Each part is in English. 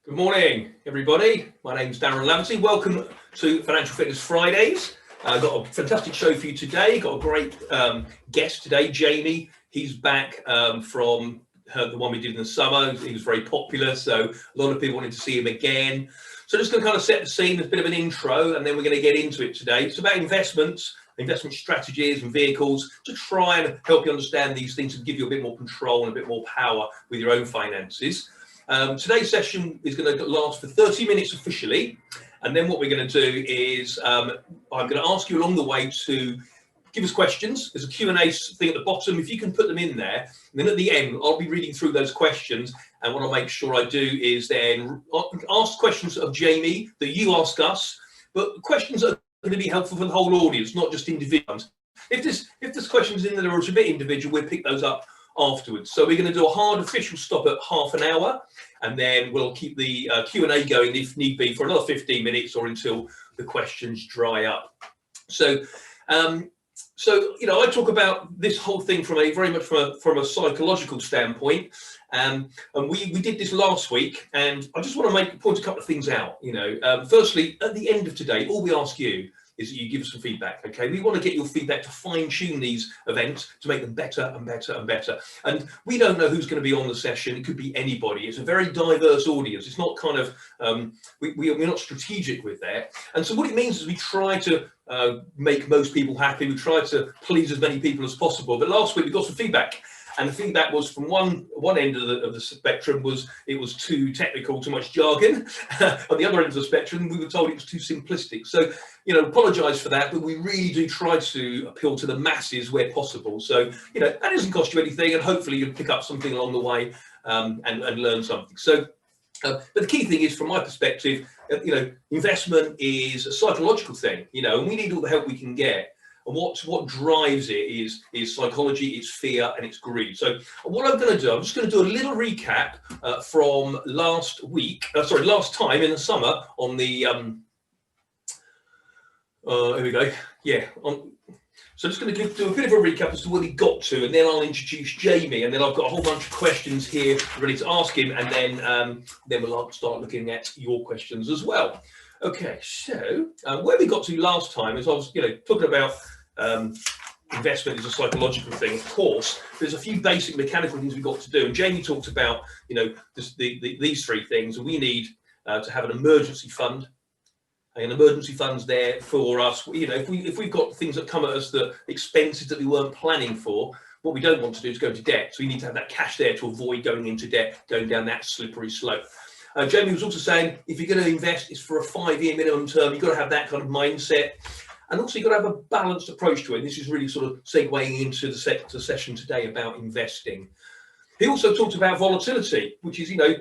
Good morning, everybody. My name's Darren Laverty. Welcome to Financial Fitness Fridays. I've got a fantastic show for you today. Got a great guest today, Jamie. He's back from the one we did in the summer. He was very popular, so a lot of people wanted to see him again. So just going to kind of set the scene, a bit of an intro, and then we're going to get into it today. It's about investments, investment strategies and vehicles to try and help you understand these things and give you a bit more control and a bit more power with your own finances. Today's session is going to last for 30 minutes officially, and then what we're going to do is I'm going to ask you along the way to give us questions. There's a Q&A thing at the bottom. If you can put them in there, and then at the end I'll be reading through those questions, and what I'll make sure I do is then ask questions of Jamie that you ask us, but questions that are going to be helpful for the whole audience, not just individuals. If there's questions in there that are a bit individual, we'll pick those up afterwards. So we're going to do a hard official stop at half an hour, and then we'll keep the Q&A going if need be for another 15 minutes or until the questions dry up. So you know, I talk about this whole thing from a psychological standpoint, and we did this last week, and I just want to point a couple of things out. You know, firstly, at the end of today, all we ask you is that you give us some feedback. Okay, we want to get your feedback to fine-tune these events to make them better and better and better. And we don't know who's going to be on the session. It could be anybody. It's a very diverse audience. It's not kind of we're not strategic with that. And so what it means is we try to make most people happy. We try to please as many people as possible. But last week we got some feedback. And the feedback was from one end of the spectrum was it was too technical, too much jargon. On the other end of the spectrum, we were told it was too simplistic. So, you know, apologise for that, but we really do try to appeal to the masses where possible. So, you know, that doesn't cost you anything, and hopefully you'll pick up something along the way and learn something. So, but the key thing is, from my perspective, you know, investment is a psychological thing, you know, and we need all the help we can get. And what drives it is psychology, it's fear, and it's greed. So what I'm going to do, I'm just going to do a little recap from last time in the summer on the, here we go, yeah. So I'm just going to do a bit of a recap as to what he got to, and then I'll introduce Jamie, and then I've got a whole bunch of questions here ready to ask him, and then we'll start looking at your questions as well. Okay, so where we got to last time is I was, you know, talking about investment is a psychological thing. Of course, there's a few basic mechanical things we've got to do, and Jamie talked about, you know, these three things, and we need to have an emergency fund. And emergency funds there for us. You know, if we've got things that come at us, that expenses that we weren't planning for, what we don't want to do is go into debt. So we need to have that cash there to avoid going into debt, going down that slippery slope. Jamie was also saying, if you're going to invest, it's for a 5-year minimum term. You've got to have that kind of mindset. And also you've got to have a balanced approach to it. And this is really sort of segueing into the session today about investing. He also talked about volatility, which is, you know,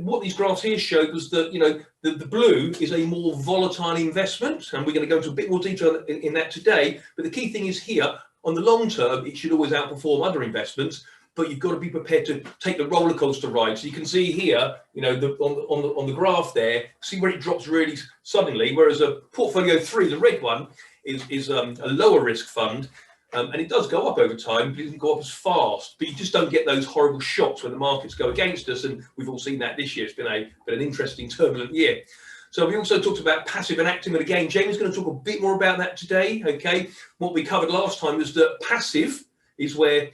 what these graphs here showed was that, you know, the blue is a more volatile investment. And we're going to go into a bit more detail in that today. But the key thing is here, on the long term, it should always outperform other investments. But you've got to be prepared to take the roller coaster ride. So you can see here, you know, on the graph there, see where it drops really suddenly, whereas a portfolio 3, the red one, is a lower risk fund, and it does go up over time, but it doesn't go up as fast. But you just don't get those horrible shocks when the markets go against us, and we've all seen that this year. It's been an interesting, turbulent year. So we also talked about passive and active, and again, Jamie's going to talk a bit more about that today. Okay, what we covered last time was that passive is where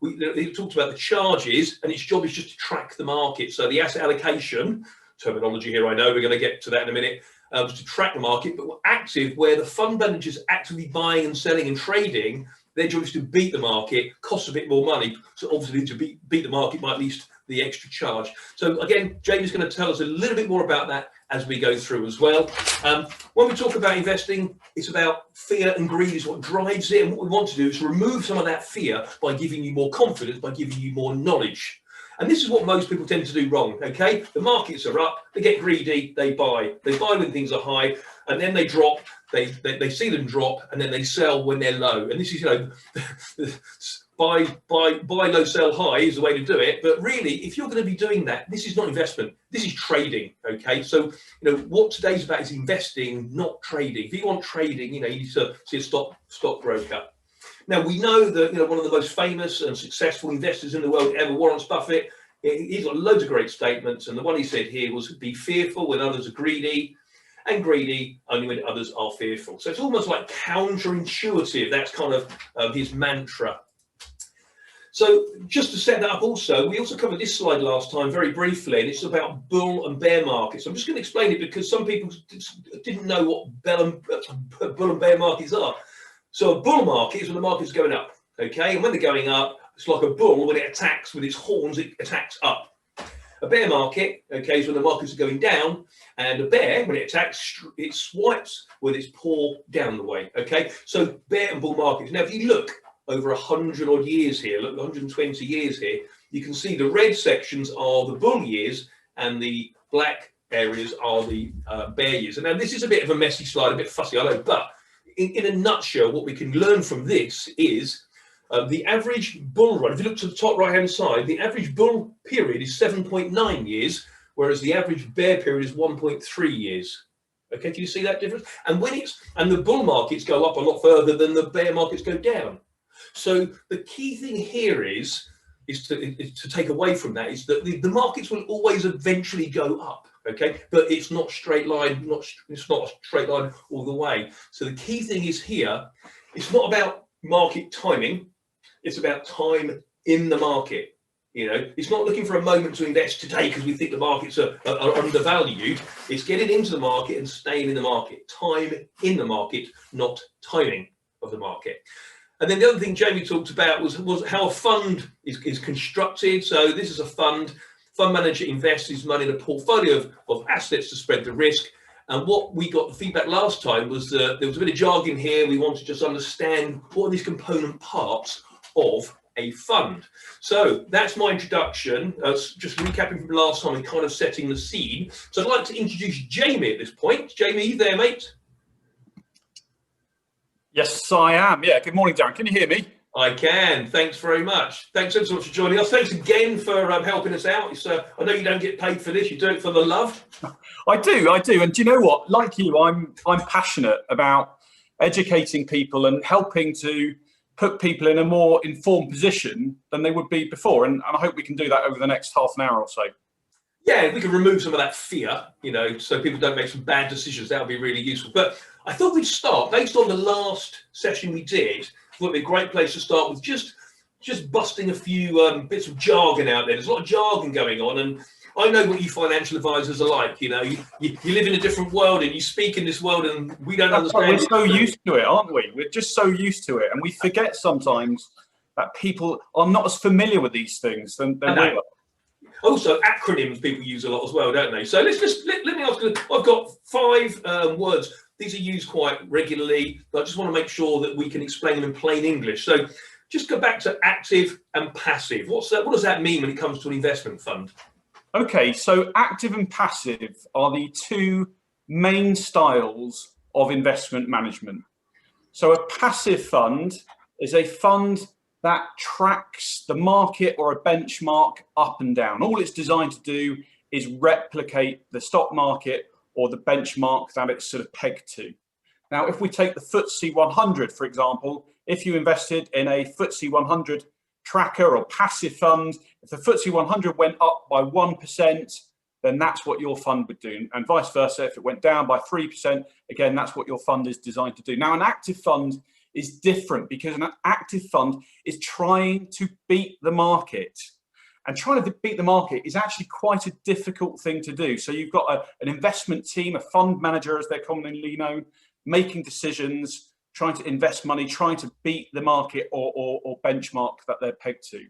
he talked about the charges, and its job is just to track the market. So the asset allocation terminology here, I know we're going to get to that in a minute, to track the market. But active, where the fund managers actively buying and selling and trading, their job is to beat the market, costs a bit more money. So obviously to beat the market by at least the extra charge. So again, Jamie's going to tell us a little bit more about that as we go through as well. When we talk about investing, it's about fear and greed is what drives it. And what we want to do is remove some of that fear by giving you more confidence, by giving you more knowledge. And this is what most people tend to do wrong, okay? The markets are up, they get greedy, they buy. They buy when things are high, and then they drop, they see them drop, and then they sell when they're low. And this is, you know, buy low, sell high is the way to do it. But really, if you're going to be doing that, this is not investment, this is trading, okay? So, you know, what today's about is investing, not trading. If you want trading, you know, you need to see a stockbroker. Now, we know that, you know, one of the most famous and successful investors in the world ever, Warren Buffett, He's got loads of great statements, and the one he said here was, be fearful when others are greedy, and greedy only when others are fearful. So it's almost like counterintuitive. That's kind of his mantra. So just to set that up also, we also covered this slide last time very briefly, and it's about bull and bear markets. I'm just going to explain it because some people didn't know what bull and bear markets are. So a bull market is when the market's going up, okay? And when they're going up, it's like a bull, when it attacks with its horns, it attacks up. A bear market, okay, is when the markets are going down, and a bear, when it attacks, it swipes with its paw down the way, okay? So bear and bull markets. Now, if you look over 100 odd years here, look, 120 years here, you can see the red sections are the bull years and the black areas are the bear years. And now this is a bit of a messy slide, a bit fussy, I know, but in a nutshell, what we can learn from this is the average bull run. If you look to the top right hand side, the average bull period is 7.9 years, whereas the average bear period is 1.3 years. Okay, can you see that difference? And the bull markets go up a lot further than the bear markets go down. So the key thing here is to take away from that is that the markets will always eventually go up, okay? But it's not straight line, it's not a straight line all the way. So the key thing is here, it's not about market timing, it's about time in the market. You know, it's not looking for a moment to invest today because we think the markets are undervalued. It's getting into the market and staying in the market. Time in the market, not timing of the market. And then the other thing Jamie talked about was how a fund is constructed. So this is a fund. Fund manager invests his money in a portfolio of assets to spread the risk. And what we got the feedback last time was that there was a bit of jargon here. We wanted to just understand what are these component parts of a fund. So that's my introduction. Just recapping from last time and kind of setting the scene. So I'd like to introduce Jamie at this point. Jamie, are you there, mate? Yes, I am. Yeah, good morning, Darren. Can you hear me? I can. Thanks very much. Thanks so much for joining us. Thanks again for helping us out. It's, I know you don't get paid for this. You do it for the love. I do. And do you know what? Like you, I'm passionate about educating people and helping to put people in a more informed position than they would be before. And I hope we can do that over the next half an hour or so. Yeah, we can remove some of that fear, you know, so people don't make some bad decisions. That would be really useful. But I thought we'd start, based on the last session we did, it would be a great place to start with just busting a few bits of jargon out there. There's a lot of jargon going on, and I know what you financial advisors are like. You know, you live in a different world and you speak in this world, and we don't understand. We're so used to it, aren't we? We're just so used to it, and we forget sometimes that people are not as familiar with these things than we are. Also, acronyms people use a lot as well, don't they? So let's just let me ask you. I've got 5 words. These are used quite regularly, but I just want to make sure that we can explain them in plain English. So just go back to active and passive. What's that? What does that mean when it comes to an investment fund? Okay, so active and passive are the two main styles of investment management. So a passive fund is a fund that tracks the market or a benchmark up and down. All it's designed to do is replicate the stock market or the benchmark that it's sort of pegged to. Now, if we take the FTSE 100, for example, if you invested in a FTSE 100 tracker or passive fund, if the FTSE 100 went up by 1%, then that's what your fund would do. And vice versa, if it went down by 3%, again, that's what your fund is designed to do. Now, an active fund is different because an active fund is trying to beat the market. And trying to beat the market is actually quite a difficult thing to do. So you've got an investment team, a fund manager, as they're commonly known, making decisions, trying to invest money, trying to beat the market or benchmark that they're pegged to.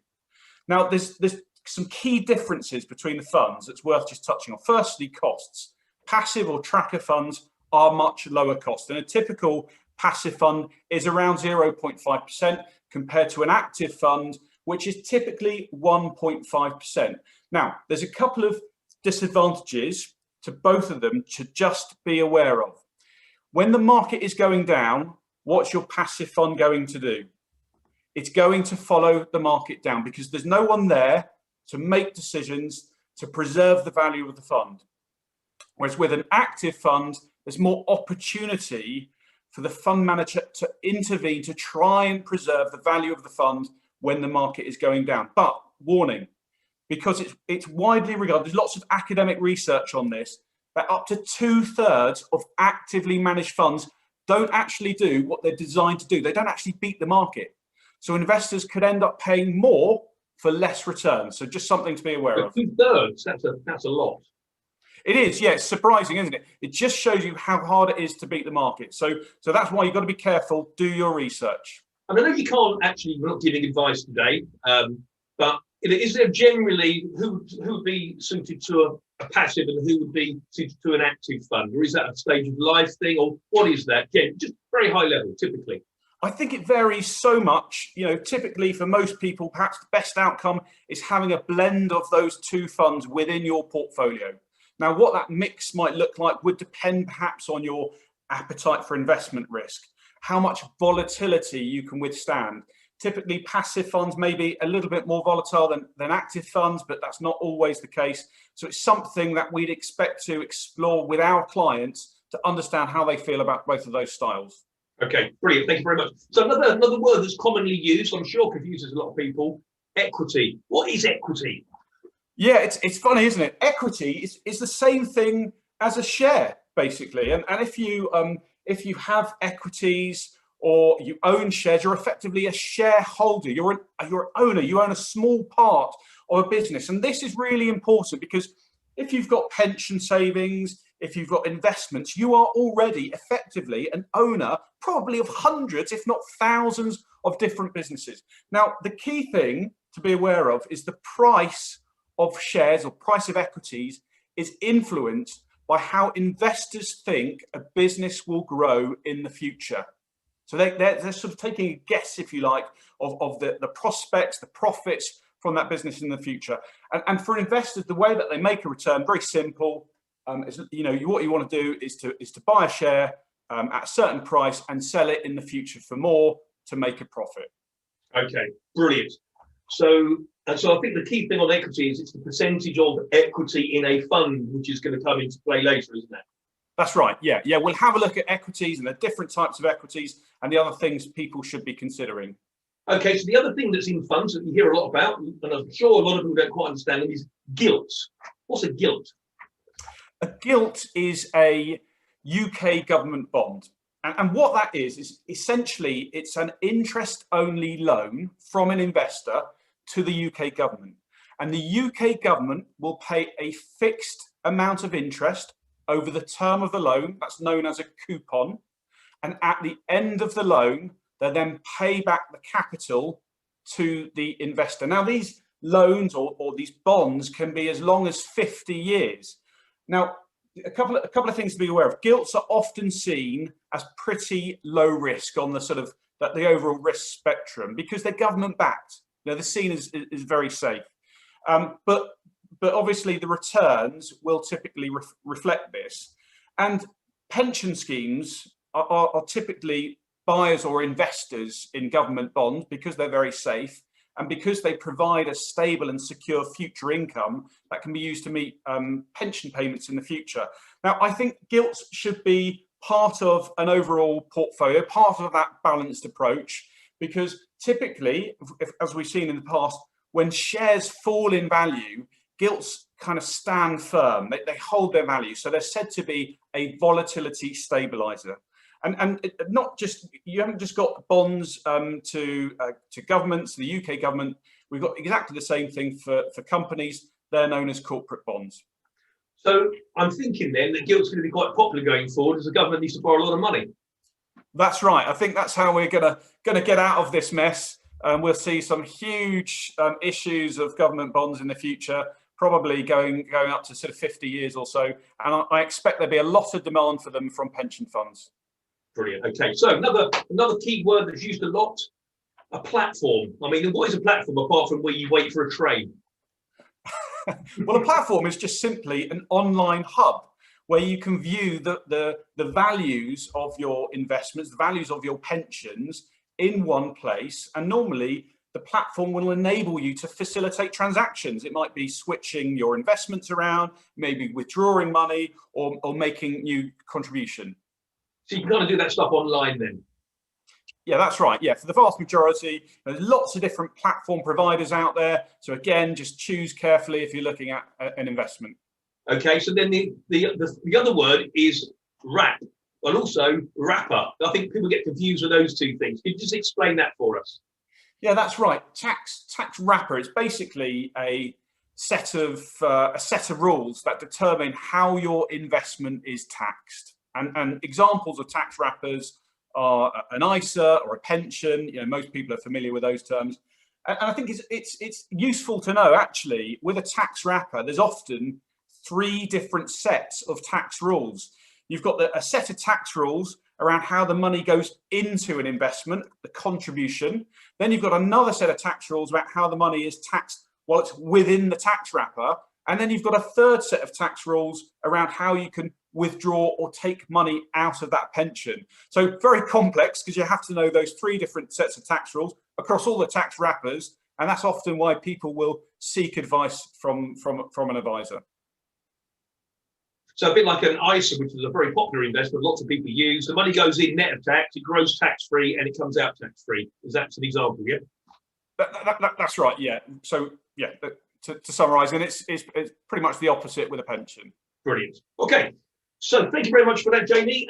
Now, there's some key differences between the funds that's worth just touching on. Firstly, costs. Passive or tracker funds are much lower cost. And a typical passive fund is around 0.5% compared to an active fund, which is typically 1.5%. Now, there's a couple of disadvantages to both of them to just be aware of. When the market is going down, what's your passive fund going to do? It's going to follow the market down because there's no one there to make decisions to preserve the value of the fund. Whereas with an active fund, there's more opportunity for the fund manager to intervene to try and preserve the value of the fund when the market is going down. But warning, because it's widely regarded, there's lots of academic research on this, that up to 2/3 of actively managed funds don't actually do what they're designed to do. They don't actually beat the market. So investors could end up paying more for less returns. So just something to be aware of. 2/3, that's a lot. It is, yeah, it's surprising, isn't it? It just shows you how hard it is to beat the market. So that's why you've got to be careful, do your research. And I know you can't actually, we're not giving advice today, but is there generally who would be suited to a passive and who would be suited to an active fund? Or is that a stage of life thing, or what is that? Yeah, just very high level, typically. I think it varies so much. You know, typically for most people, perhaps the best outcome is having a blend of those two funds within your portfolio. Now, what that mix might look like would depend perhaps on your appetite for investment risk, how much volatility you can withstand. Typically, passive funds may be a little bit more volatile than active funds, but that's not always the case. So it's something that we'd expect to explore with our clients to understand how they feel about both of those styles. Okay, brilliant. Thank you very much. So another word that's commonly used, I'm sure confuses a lot of people, equity. What is equity? Yeah, it's funny, isn't it? Equity is the same thing as a share, basically. And if you have equities or you own shares, you're effectively a shareholder. You're an owner. You own a small part of a business. And this is really important because if you've got pension savings, if you've got investments, you are already effectively an owner, probably of hundreds, if not thousands of different businesses. Now, the key thing to be aware of is the price of shares or price of equities is influenced by how investors think a business will grow in the future. So they're sort of taking a guess, if you like, of the prospects, the profits from that business in the future. And for investors, the way that they make a return, very simple. What you want to do is to buy a share at a certain price and sell it in the future for more to make a profit. Okay, brilliant. So I think the key thing on equity is it's the percentage of equity in a fund, which is going to come into play later, isn't it? That's right. Yeah. We'll have a look at equities and the different types of equities and the other things people should be considering. Okay, so the other thing that's in funds that you hear a lot about, and I'm sure a lot of people don't quite understand them, is gilt. What's a gilt? A gilt is a UK government bond. And what that is essentially it's an interest-only loan from an investor to the UK government. And the UK government will pay a fixed amount of interest over the term of the loan. That's known as a coupon. And at the end of the loan, they then pay back the capital to the investor. Now, these loans or these bonds can be as long as 50 years. Now, a couple of things to be aware of. Gilts are often seen as pretty low risk on the sort of the overall risk spectrum because they're government backed. You know, the scene is very safe. But obviously the returns will typically reflect this. And pension schemes are typically buyers or investors in government bonds because they're very safe and because they provide a stable and secure future income that can be used to meet pension payments in the future. Now, I think gilts should be part of an overall portfolio, part of that balanced approach, because typically, as we've seen in the past, when shares fall in value, gilts kind of stand firm. They hold their value. So they're said to be a volatility stabilizer. And not just, you haven't just got bonds to governments, the UK government. We've got exactly the same thing for companies. They're known as corporate bonds. So I'm thinking then that gilt's going to be quite popular going forward as the government needs to borrow a lot of money. That's right. I think that's how we're gonna get out of this mess. We'll see some huge issues of government bonds in the future, probably going up to sort of 50 years or so. And I expect there'll be a lot of demand for them from pension funds. Brilliant. Okay, so another key word that's used a lot, a platform. I mean, what is a platform apart from where you wait for a train? Well, a platform is just simply an online hub where you can view the values of your investments, the values of your pensions in one place. And normally the platform will enable you to facilitate transactions. It might be switching your investments around, maybe withdrawing money or making new contribution. So you can kind of do that stuff online then? Yeah, that's right. Yeah, for the vast majority, there's lots of different platform providers out there. So again, just choose carefully if you're looking at an investment. Okay, so then the other word is wrap, and also wrapper. I think people get confused with those two things. Can you just explain that for us? Yeah, that's right. Tax wrapper is basically a set of rules that determine how your investment is taxed. And examples of tax wrappers are an ISA or a pension. You know, most people are familiar with those terms. And I think it's useful to know, actually, with a tax wrapper, there's often 3 different sets of tax rules. You've got a set of tax rules around how the money goes into an investment, the contribution. Then you've got another set of tax rules about how the money is taxed while it's within the tax wrapper. And then you've got a third set of tax rules around how you can withdraw or take money out of that pension. So very complex, because you have to know those 3 different sets of tax rules across all the tax wrappers. And that's often why people will seek advice from an advisor. So a bit like an ISA, which is a very popular investment, lots of people use. The money goes in net of tax, it grows tax-free, and it comes out tax-free. Is that an example, yeah? That's right, yeah. So, yeah, to summarise, and it's pretty much the opposite with a pension. Brilliant. Okay, so thank you very much for that, Jamie.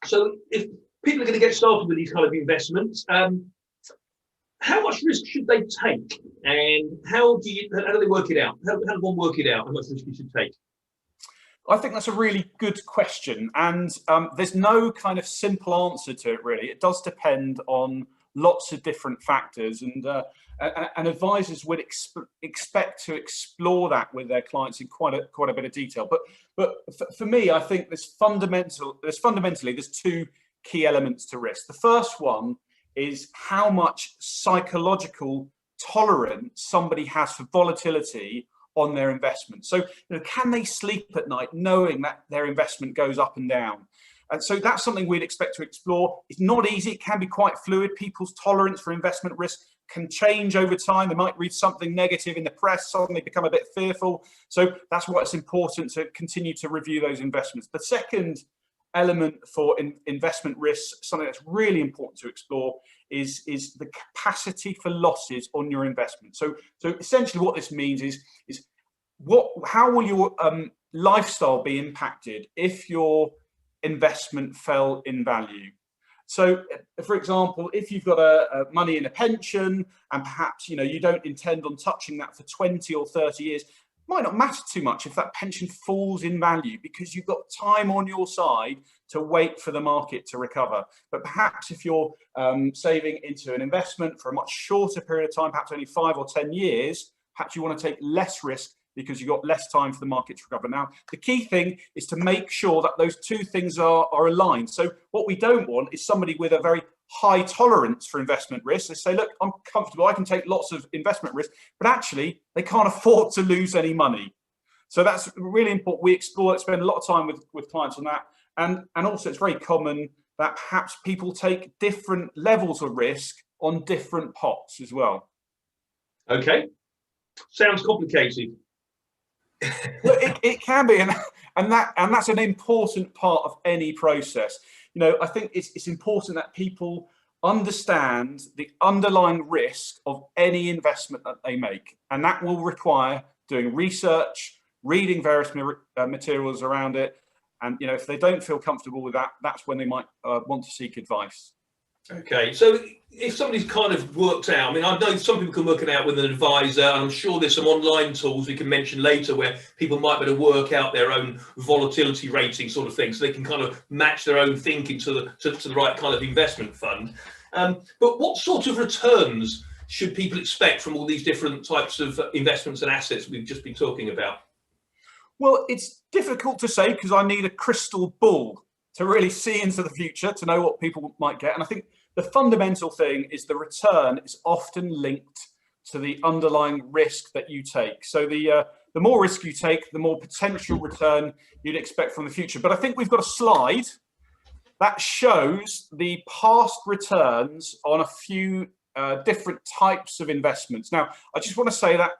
So if people are going to get started with these kind of investments, how much risk should they take, and how do they work it out? How does one work it out? How much risk you should take? I think that's a really good question, and there's no kind of simple answer to it, really. It does depend on lots of different factors, and advisors would expect to explore that with their clients in quite a bit of detail. But for me, I think there's fundamentally 2 key elements to risk. The first one is how much psychological tolerance somebody has for volatility on their investment. So, can they sleep at night knowing that their investment goes up and down? And so that's something we'd expect to explore. It's not easy. It can be quite fluid. People's tolerance for investment risk can change over time. They might read something negative in the press, suddenly become a bit fearful. So that's why it's important to continue to review those investments. The second element for investment risk, something that's really important to explore, is the capacity for losses on your investment. So essentially what this means is how will your lifestyle be impacted if your investment fell in value? So, for example, if you've got money in a pension and perhaps you don't intend on touching that for 20 or 30 years, it might not matter too much if that pension falls in value, because you've got time on your side to wait for the market to recover. But perhaps if you're saving into an investment for a much shorter period of time, perhaps only 5 or 10 years, perhaps you want to take less risk because you've got less time for the market to recover. Now, the key thing is to make sure that those 2 things are aligned. So what we don't want is somebody with a very high tolerance for investment risk. They say, look, I'm comfortable, I can take lots of investment risk, but actually they can't afford to lose any money. So that's really important. We explore it, spend a lot of time with clients on that. And also it's very common that perhaps people take different levels of risk on different pots as well. Okay. Sounds complicated. Well, it can be, and that's an important part of any process. I think it's important that people understand the underlying risk of any investment that they make, and that will require doing research, reading various materials around it, and if they don't feel comfortable with that, that's when they might want to seek advice. Okay, so if somebody's kind of worked out, I mean, I know some people can work it out with an advisor, and I'm sure there's some online tools we can mention later where people might be able to work out their own volatility rating sort of thing, so they can kind of match their own thinking to the right kind of investment fund. But what sort of returns should people expect from all these different types of investments and assets we've just been talking about? Well, it's difficult to say because I need a crystal ball to really see into the future to know what people might get. And I think the fundamental thing is the return is often linked to the underlying risk that you take. So the more risk you take, the more potential return you'd expect from the future. But I think we've got a slide that shows the past returns on a few different types of investments. Now, I just want to say that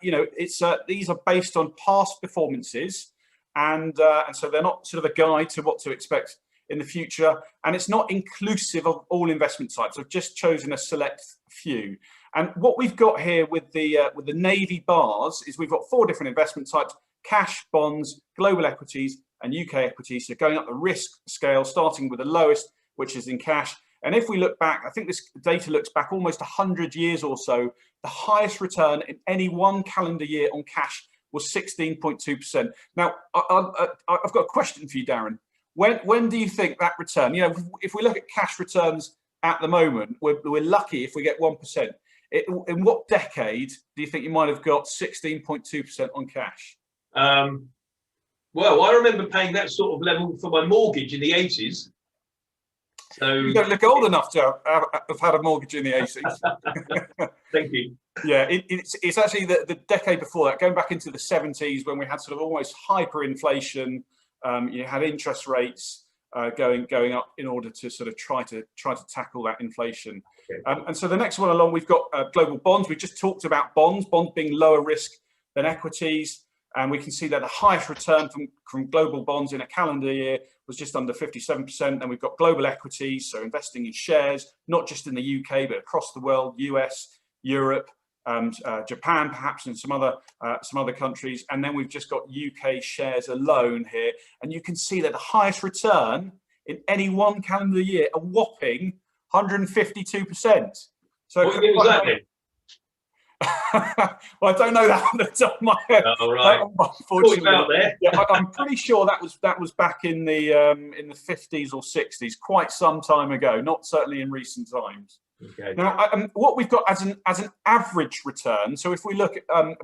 these are based on past performances, and so they're not sort of a guide to what to expect in the future, and it's not inclusive of all investment types. I've just chosen a select few. And what we've got here with the navy bars is we've got 4 different investment types: cash, bonds, global equities, and UK equities. So going up the risk scale, starting with the lowest, which is in cash. And if we look back, I think this data looks back almost 100 years or so, the highest return in any one calendar year on cash was 16.2%. Now, I've got a question for you, Darren. When do you think that return, if we look at cash returns at the moment, we're lucky if we get 1%. In what decade do you think you might have got 16.2% on cash? Well, I remember paying that sort of level for my mortgage in the 80s. So you don't look old enough to have had a mortgage in the 80s. Thank you. Yeah, it's actually the decade before that, going back into the 70s, when we had sort of almost hyperinflation. You had interest rates going up in order to sort of try to tackle that inflation. Okay. And so the next one along, we've got global bonds. We just talked about bonds being lower risk than equities. And we can see that the highest return from global bonds in a calendar year was just under 57%. And we've got global equities, so investing in shares, not just in the UK, but across the world, US, Europe, Japan, perhaps, and some other countries. And then we've just got UK shares alone here. And you can see that the highest return in any one calendar year, a whopping 152%. So what year was that then? Well, I don't know that on the top of my head. Oh, right. Unfortunately, yeah, I'm pretty sure that was back in the 50s or 60s, quite some time ago. Not certainly in recent times. Okay. Now, what we've got as an average return. So if we look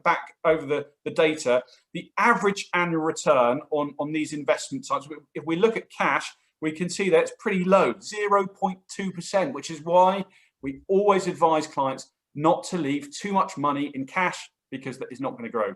back over the data, the average annual return on these investment types. If we look at cash, we can see that it's pretty low, 0.2%, which is why we always advise clients not to leave too much money in cash, because that is not going to grow.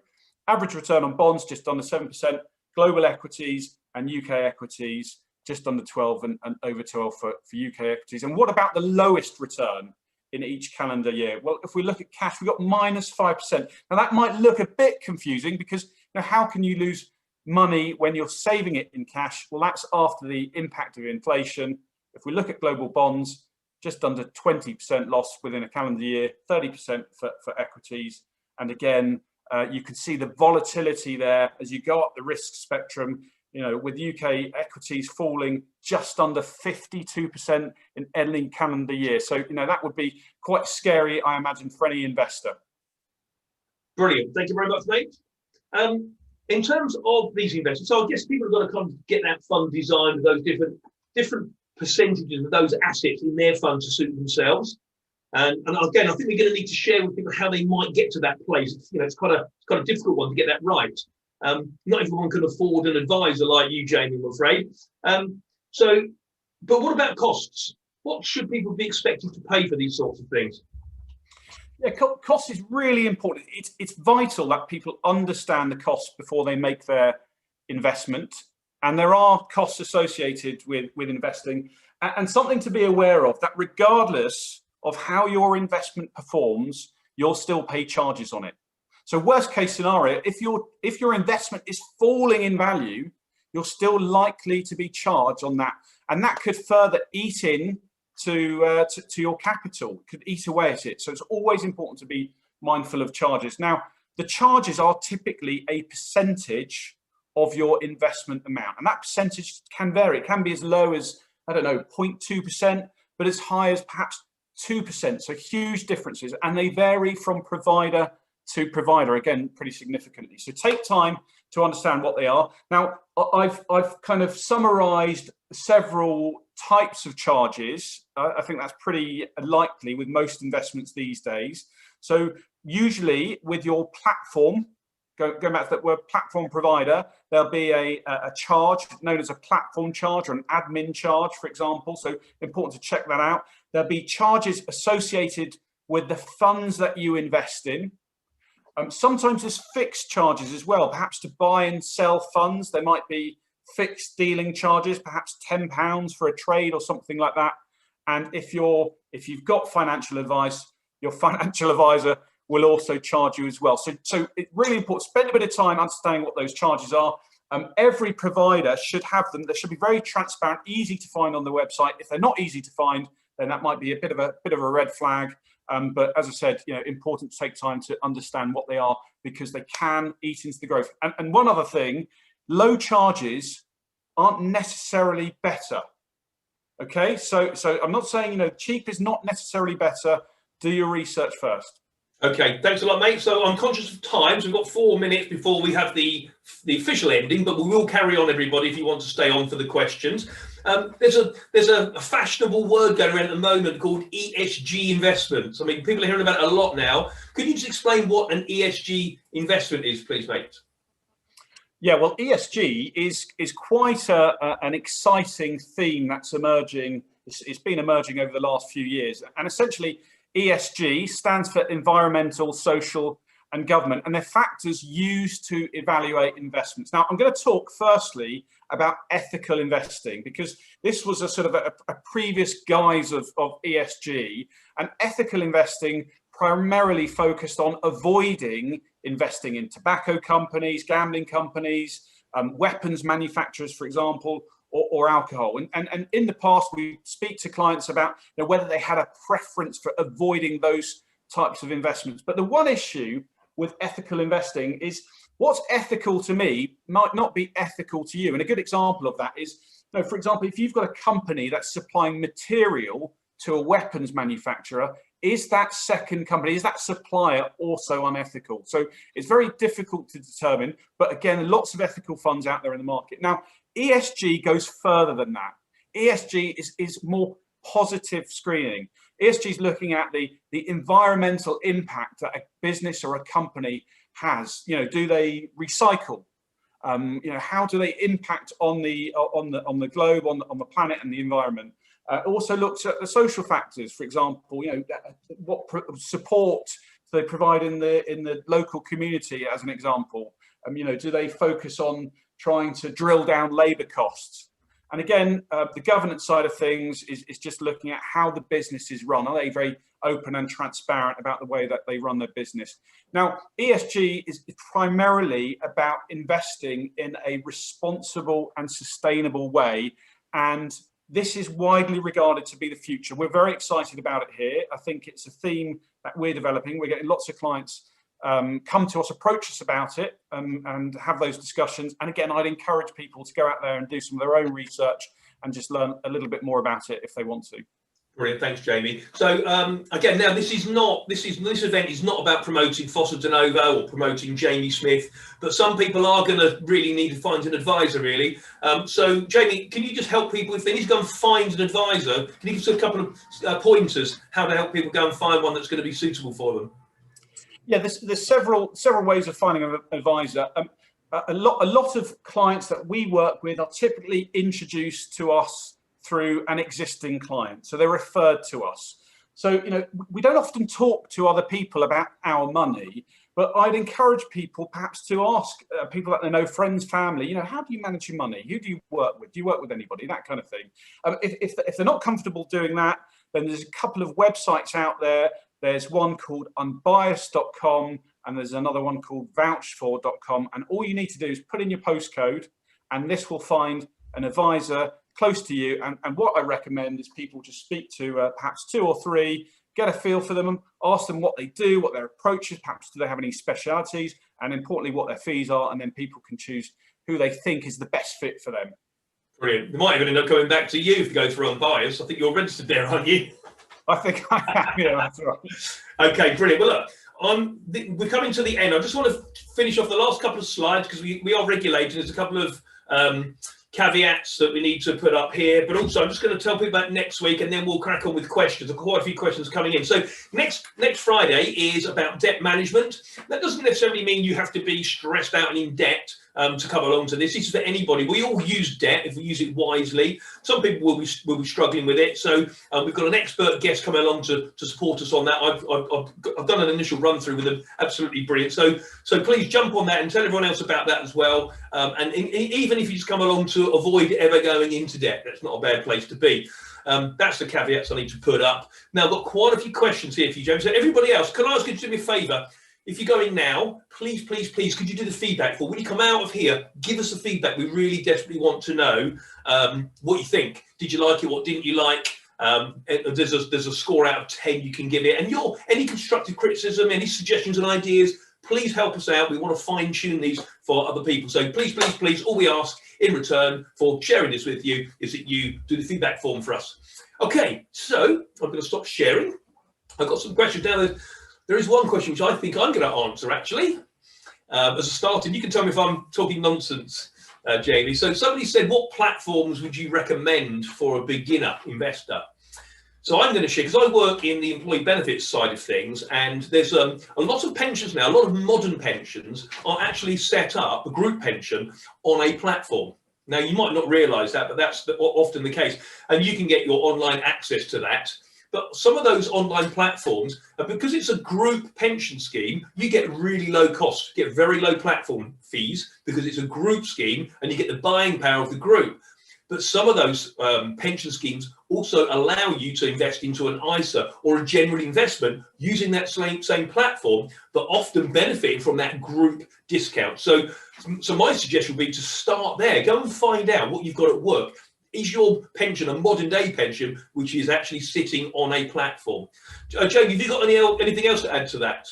Average return on bonds, just under 7%. Global equities and UK equities, just under 12 and over 12 for UK equities. And what about the lowest return in each calendar year? Well, if we look at cash, we've got -5%. Now, that might look a bit confusing, because how can you lose money when you're saving it in cash? Well, that's after the impact of inflation. If we look at global bonds, just under 20% loss within a calendar year, 30% for equities. And again, you can see the volatility there as you go up the risk spectrum, with UK equities falling just under 52% in any calendar year. So, that would be quite scary, I imagine, for any investor. Brilliant. Thank you very much, mate. In terms of these investments, so I guess people have got to kind of get that fund designed with those different percentages of those assets in their fund to suit themselves. And again, I think we're going to need to share with people how they might get to that place. It's quite a difficult one to get that right. Not everyone can afford an advisor like you, Jamie, I'm afraid. But what about costs? What should people be expecting to pay for these sorts of things? Yeah, cost is really important. It's vital that people understand the costs before they make their investment. And there are costs associated with investing, and something to be aware of, that regardless of how your investment performs, you'll still pay charges on it. So worst case scenario, if your investment is falling in value, you're still likely to be charged on that. And that could further eat in to your capital, could eat away at it. So it's always important to be mindful of charges. Now, the charges are typically a percentage of your investment amount, and that percentage can vary. It can be as low as, 0.2%, but as high as perhaps 2%. So huge differences, and they vary from provider to provider, again, pretty significantly. So take time to understand what they are. Now, I've kind of summarized several types of charges. I think that's pretty likely with most investments these days. So usually with your platform, going back to that word platform provider, there'll be a charge known as a platform charge or an admin charge, for example. So important to check that out. There'll be charges associated with the funds that you invest in. Sometimes there's fixed charges as well, perhaps to buy and sell funds. There might be fixed dealing charges, perhaps £10 for a trade or something like that. And if you've got financial advice, your financial advisor will also charge you as well. So it's really important. Spend a bit of time understanding what those charges are. Every provider should have them. They should be very transparent, easy to find on the website. If they're not easy to find, then that might be a bit of a red flag. But as I said, important to take time to understand what they are, because they can eat into the growth. And one other thing, low charges aren't necessarily better. Okay, so I'm not saying cheap is not necessarily better. Do your research first. Okay, thanks a lot, mate. So I'm conscious of time, so we've got 4 minutes before we have the official ending, but we will carry on, everybody, if you want to stay on for the questions. There's a fashionable word going around at the moment called ESG investments. I mean, people are hearing about it a lot now. Could you just explain what an ESG investment is, please, mate? Yeah, well, ESG is quite an exciting theme that's emerging. It's been emerging over the last few years, and essentially ESG stands for environmental, social, and government, and they're factors used to evaluate investments. Now, I'm going to talk firstly about ethical investing, because this was a sort of a previous guise of ESG, and ethical investing primarily focused on avoiding investing in tobacco companies, gambling companies, weapons manufacturers, for example, or alcohol. And in the past, we speak to clients about whether they had a preference for avoiding those types of investments. But the one issue with ethical investing is what's ethical to me might not be ethical to you. And a good example of that is, for example, if you've got a company that's supplying material to a weapons manufacturer, is that second company, is that supplier also unethical? So it's very difficult to determine, but again, lots of ethical funds out there in the market. Now, ESG goes further than that. ESG is more positive screening. ESG is looking at the environmental impact that a business or a company has. Do they recycle? How do they impact on the globe, on the planet and the environment? It also looks at the social factors, for example, what support they provide in the local community, as an example. Do they focus on trying to drill down labour costs? And again, the governance side of things is just looking at how the business is run. Are they very open and transparent about the way that they run their business? Now, ESG is primarily about investing in a responsible and sustainable way, and this is widely regarded to be the future. We're very excited about it here. I think it's a theme that we're developing. We're getting lots of clients come to us, approach us about it, and have those discussions. And again, I'd encourage people to go out there and do some of their own research and just learn a little bit more about it if they want to. Brilliant, thanks, Jamie. So again, now this event is not about promoting Fossa De Novo or promoting Jamie Smith, but some people are going to really need to find an advisor, really. So, Jamie, can you just help people if they need to go and find an advisor? Can you give us a couple of pointers how to help people go and find one that's going to be suitable for them? Yeah, there's several ways of finding an advisor. A lot of clients that we work with are typically introduced to us through an existing client, so they're referred to us. So we don't often talk to other people about our money, but I'd encourage people perhaps to ask people that they know, friends, family, how do you manage your money? Who do you work with? Do you work with anybody? That kind of thing. If they're not comfortable doing that, then there's a couple of websites out there. There's one called unbiased.com and there's another one called vouchedfor.com. And all you need to do is put in your postcode, and this will find an advisor close to you. And what I recommend is people just speak to perhaps 2 or 3, get a feel for them, ask them what they do, what their approach is, perhaps do they have any specialities, and importantly, what their fees are. And then people can choose who they think is the best fit for them. Brilliant. They might even end up coming back to you if you go through Unbiased. I think you're registered there, aren't you? I think I am, yeah, that's right. Okay, brilliant. Well, look, we're coming to the end. I just want to finish off the last couple of slides because we are regulated. There's a couple of caveats that we need to put up here, but also I'm just going to tell people about next week and then we'll crack on with questions. There are quite a few questions coming in. So next Friday is about debt management. That doesn't necessarily mean you have to be stressed out and in debt to come along to this. This is for anybody. We all use debt if we use it wisely. Some people will be struggling with it. So we've got an expert guest coming along to support us on that. I've done an initial run through with them. Absolutely brilliant. So please jump on that and tell everyone else about that as well. And even if you just come along to avoid ever going into debt, that's not a bad place to be. That's the caveats I need to put up. Now, I've got quite a few questions here for you, James. So everybody else, can I ask you to do me a favour? if you're going now, please, please, please, could you do the feedback form? When you come out of here, give us the feedback. We really desperately want to know what you think. Did you like it? What didn't you like? There's a score out of 10 you can give it. And any constructive criticism, any suggestions and ideas, please help us out. We want to fine tune these for other people. So please, please, please, all we ask in return for sharing this with you is that you do the feedback form for us. Okay, so I'm going to stop sharing. I've got some questions down there. There is one question which I think I'm going to answer, actually, as a start. And you can tell me if I'm talking nonsense, Jamie. So somebody said, what platforms would you recommend for a beginner investor? So I'm going to share, because I work in the employee benefits side of things, and there's a lot of pensions now, a lot of modern pensions are actually set up, a group pension, on a platform. Now, you might not realise that, but that's often the case. And you can get your online access to that. But some of those online platforms, because it's a group pension scheme, you get really low costs, you get very low platform fees because it's a group scheme and you get the buying power of the group. But some of those pension schemes also allow you to invest into an ISA or a general investment using that same platform, but often benefiting from that group discount. So my suggestion would be to start there. Go and find out what you've got at work. Is your pension a modern day pension, which is actually sitting on a platform? Jamie, have you got anything else to add to that?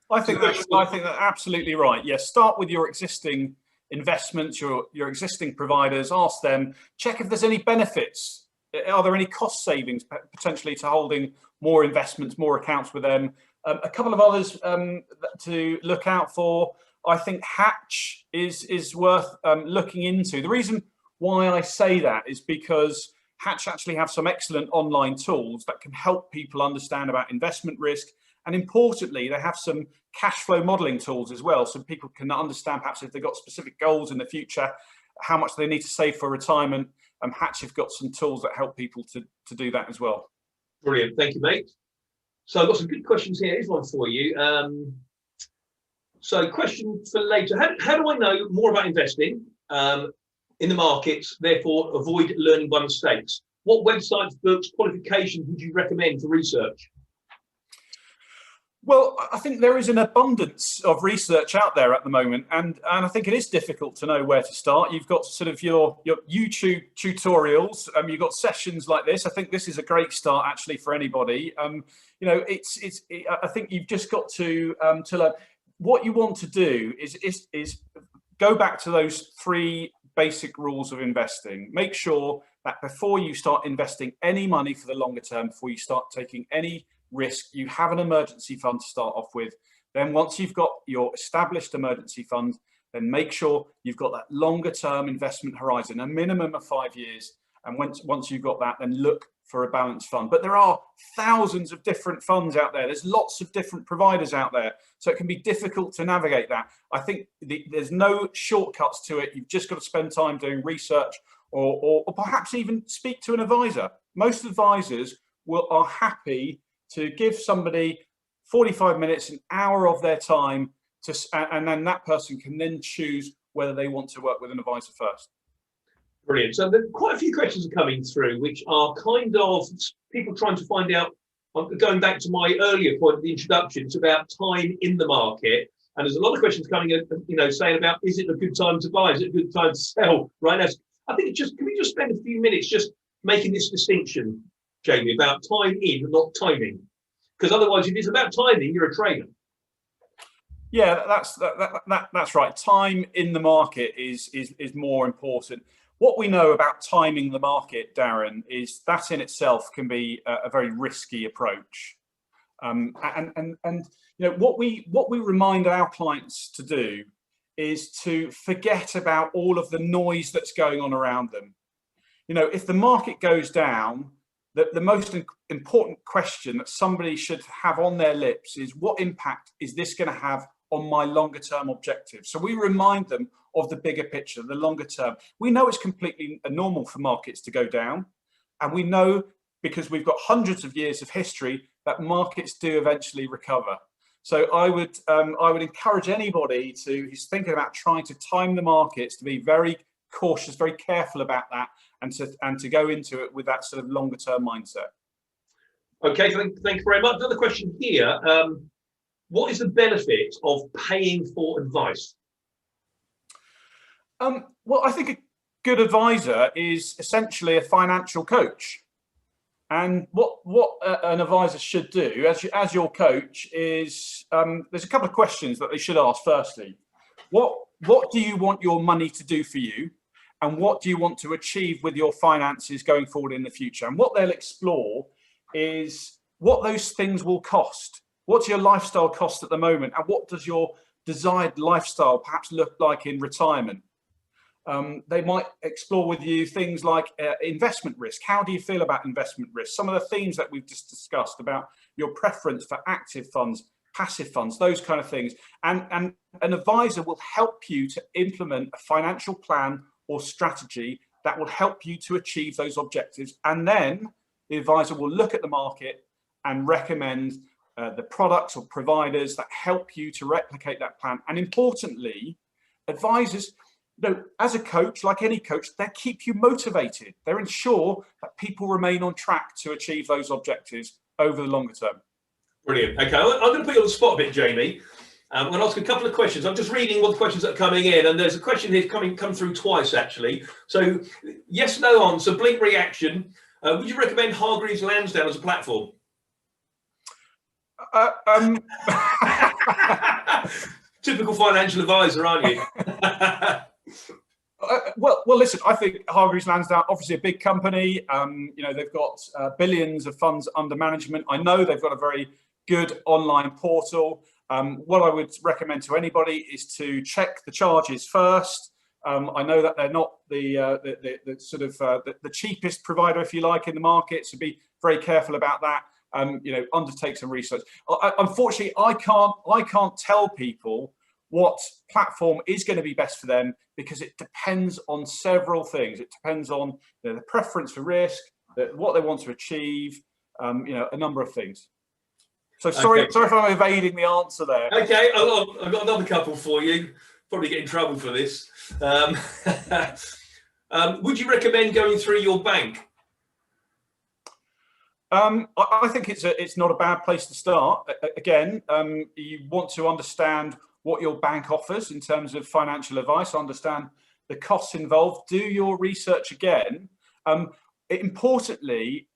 I think that's absolutely right. Yes, start with your existing investments, your existing providers, ask them, check if there's any benefits. Are there any cost savings potentially to holding more investments, more accounts with them? A couple of others to look out for. I think Hatch is worth looking into. The reason why I say that is because Hatch actually have some excellent online tools that can help people understand about investment risk. And importantly, they have some cash flow modeling tools as well. So people can understand perhaps if they've got specific goals in the future, how much they need to save for retirement. Hatch have got some tools that help people to do that as well. Brilliant. Thank you, mate. So I've got some good questions here. Here's one for you. So question for later. How do I know more about investing in the markets, therefore avoid learning by mistakes? What websites, books, qualifications would you recommend for research? Well, I think there is an abundance of research out there at the moment, and I think it is difficult to know where to start. You've got sort of your YouTube tutorials, you've got sessions like this. I think this is a great start actually for anybody. You know, I think you've just got to learn. What you want to do is go back to those 3 basic rules of investing. Make sure that before you start investing any money for the longer term, before you start taking any risk, you have an emergency fund to start off with. Then once you've got your established emergency fund, then make sure you've got that longer term investment horizon, a minimum of 5 years. And once you've got that, then look for a balanced fund. But there are thousands of different funds out there. There's lots of different providers out there. So it can be difficult to navigate that. I think there's no shortcuts to it. You've just got to spend time doing research or perhaps even speak to an advisor. Most advisors are happy to give somebody 45 minutes, an hour of their time, and then that person can then choose whether they want to work with an advisor first. Brilliant. So there quite a few questions are coming through, which are kind of people trying to find out, going back to my earlier point of the introduction, it's about time in the market. And there's a lot of questions coming in, you know, saying about, is it a good time to buy? Is it a good time to sell? Right now, I think can we just spend a few minutes just making this distinction, Jamie, about time in, not timing? Because otherwise, if it's about timing, you're a trader. Yeah, that's right. Time in the market is more important. What we know about timing the market, Darren, is that in itself can be a very risky approach. And you know what we remind our clients to do is to forget about all of the noise that's going on around them. You know, if the market goes down, the most important question that somebody should have on their lips is, what impact is this going to have on my longer term objectives? So we remind them of the bigger picture, the longer term. We know it's completely normal for markets to go down. And we know, because we've got hundreds of years of history, that markets do eventually recover. So I would encourage anybody who's thinking about trying to time the markets to be very cautious, very careful about that, and to go into it with that sort of longer term mindset. Okay, thank you very much. Another question here. what is the benefit of paying for advice? Well, I think a good advisor is essentially a financial coach. And what an advisor should do as your coach is, there's a couple of questions that they should ask. Firstly, what do you want your money to do for you? And what do you want to achieve with your finances going forward in the future? And what they'll explore is what those things will cost. What's your lifestyle cost at the moment? And what does your desired lifestyle perhaps look like in retirement? They might explore with you things like investment risk. How do you feel about investment risk? Some of the themes that we've just discussed about your preference for active funds, passive funds, those kind of things. And an advisor will help you to implement a financial plan or strategy that will help you to achieve those objectives. And then the advisor will look at the market and recommend the products or providers that help you to replicate that plan. And importantly, advisors, as a coach, like any coach, they keep you motivated. They ensure that people remain on track to achieve those objectives over the longer term. Brilliant. Okay, I'm going to put you on the spot a bit, Jamie. I'm going to ask a couple of questions. I'm just reading what the questions that are coming in, and there's a question here come through twice, actually. So, yes, no answer, blink reaction. Would you recommend Hargreaves Lansdown as a platform? Typical financial advisor, aren't you? Well, listen, I think Hargreaves Lansdown, obviously a big company. They've got billions of funds under management. I know they've got a very good online portal. What I would recommend to anybody is to check the charges first. I know that they're not the cheapest provider, if you like, in the market, so be very careful about that. Undertake some research. Unfortunately, I can't tell people what platform is going to be best for them, because it depends on several things. It depends on the preference for risk, what they want to achieve, a number of things. So sorry if I'm evading the answer there. Okay, I've got another couple for you. Probably get in trouble for this. Would you recommend going through your bank? I think it's not a bad place to start. Again, you want to understand what your bank offers in terms of financial advice, understand the costs involved, do your research again. Importantly,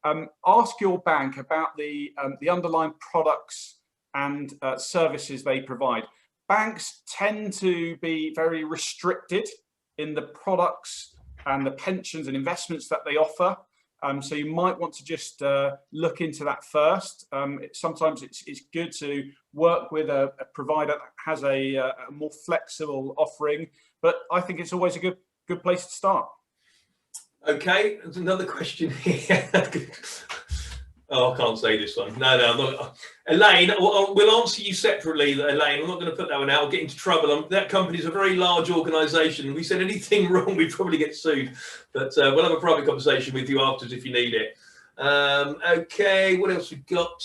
ask your bank about the underlying products and services they provide. Banks tend to be very restricted in the products and the pensions and investments that they offer. So you might want to just look into that first. Sometimes it's good to work with a provider that has a more flexible offering, but I think it's always a good place to start. Okay, there's another question here. Oh, I can't say this one. No, I'm not. Elaine, we'll answer you separately, Elaine. I'm not going to put that one out. I'll get into trouble. That company's a very large organisation. If we said anything wrong, we'd probably get sued. But we'll have a private conversation with you afterwards if you need it. Okay, what else we got?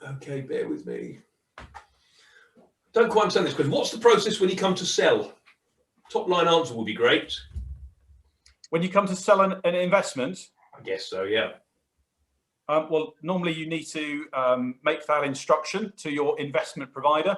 Okay, bear with me. Don't quite understand this question. What's the process when you come to sell? Top line answer would be great. When you come to sell an investment? I guess so, yeah. Well, normally you need to make that instruction to your investment provider.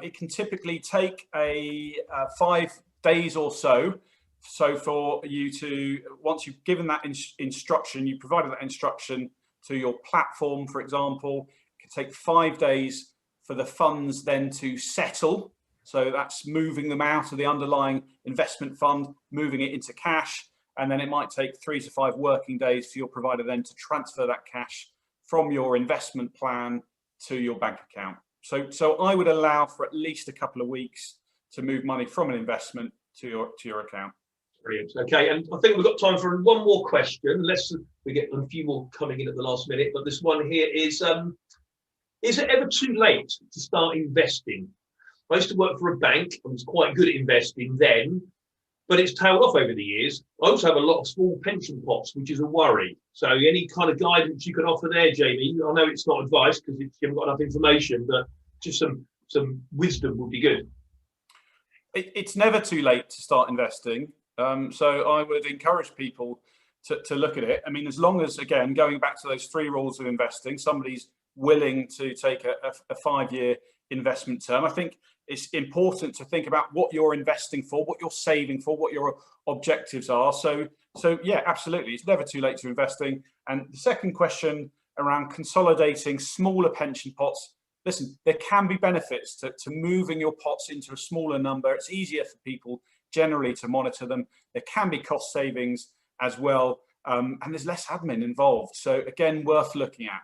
It can typically take 5 days or so. So for you to, once you've given that instruction, you provided that instruction to your platform, for example, it can take 5 days for the funds then to settle. So that's moving them out of the underlying investment fund, moving it into cash. And then it might take 3 to 5 working days for your provider then to transfer that cash from your investment plan to your bank account. So I would allow for at least a couple of weeks to move money from an investment to your account. Brilliant. Okay, and I think we've got time for one more question, unless we get a few more coming in at the last minute. But this one here is it ever too late to start investing? I used to work for a bank and was quite good at investing then, but it's tailed off over the years. I also have a lot of small pension pots, which is a worry. So any kind of guidance you can offer there, Jamie? I know it's not advice because you haven't got enough information, but just some wisdom would be good. It's never too late to start investing. So I would encourage people to look at it. I mean, as long as, again, going back to those 3 rules of investing, somebody's willing to take a 5-year investment term. I think it's important to think about what you're investing for, what you're saving for, what your objectives are. So yeah, absolutely, it's never too late to investing. And the second question around consolidating smaller pension pots. Listen, there can be benefits to moving your pots into a smaller number. It's easier for people generally to monitor them. There can be cost savings as well, and there's less admin involved. So again, worth looking at.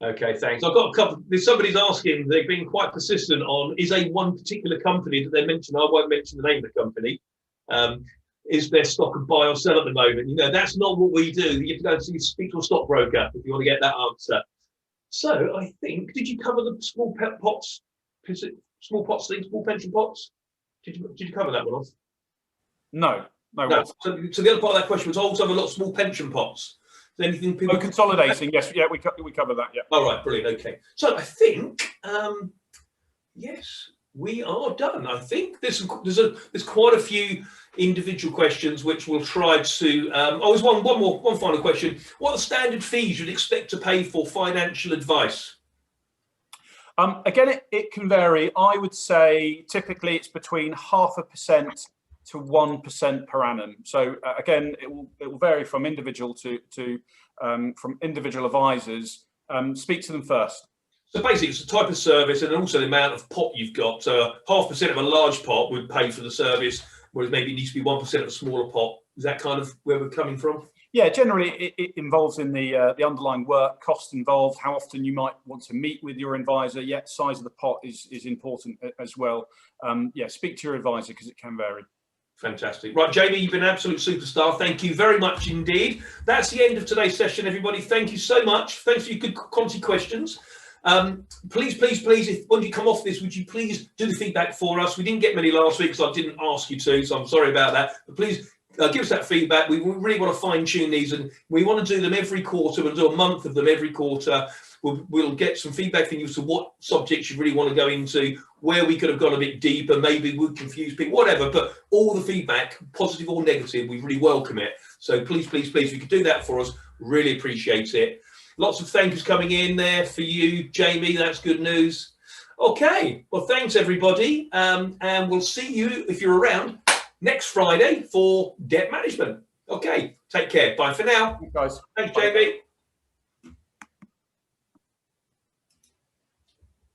Okay, thanks. I've got a couple. Somebody's asking, they've been quite persistent on, is one particular company that they mentioned, I won't mention the name of the company, is there stock and buy or sell at the moment? You know, that's not what we do. You have to go and speak to a stockbroker if you want to get that answer. So I think, did you cover the small pots? Small pots thing, small pension pots? Did you cover that one off? No. So the other part of that question was also a lot of small pension pots. Anything people consolidating? Yes, yeah, we cover that. Yeah. All right, brilliant. Okay, so I think yes, we are done. I think there's quite a few individual questions which we'll try to. There's one final question. What are the standard fees you'd expect to pay for financial advice? Again, it can vary. I would say typically it's between 0.5% to 1% per annum. So again, it will vary from individual from individual advisors. Speak to them first. So basically, it's the type of service and also the amount of pot you've got. So 0.5% of a large pot would pay for the service, whereas maybe it needs to be 1% of a smaller pot. Is that kind of where we're coming from? Yeah, generally it involves in the underlying work, cost involved, how often you might want to meet with your advisor. Yet size of the pot is important as well. Yeah, speak to your advisor because it can vary. Fantastic. Right, Jamie, you've been an absolute superstar. Thank you very much indeed. That's the end of today's session, everybody. Thank you so much. Thanks for your good quality questions. Please, if when you come off this, would you please do the feedback for us? We didn't get many last week, so I didn't ask you to, so I'm sorry about that. But please give us that feedback. We really want to fine tune these, and we want to do them every quarter. We'll do a month of them every quarter. We'll get some feedback from you as to what subjects you really want to go into, where we could have gone a bit deeper, maybe would confuse people, whatever. But all the feedback, positive or negative, we really welcome it. So please, if you could do that for us, really appreciate it. Lots of thank yous coming in there for you, Jamie. That's good news. Okay, well, thanks everybody, and we'll see you if you're around next Friday for debt management. Okay, take care. Bye for now. Thanks, guys. Thanks, Jamie.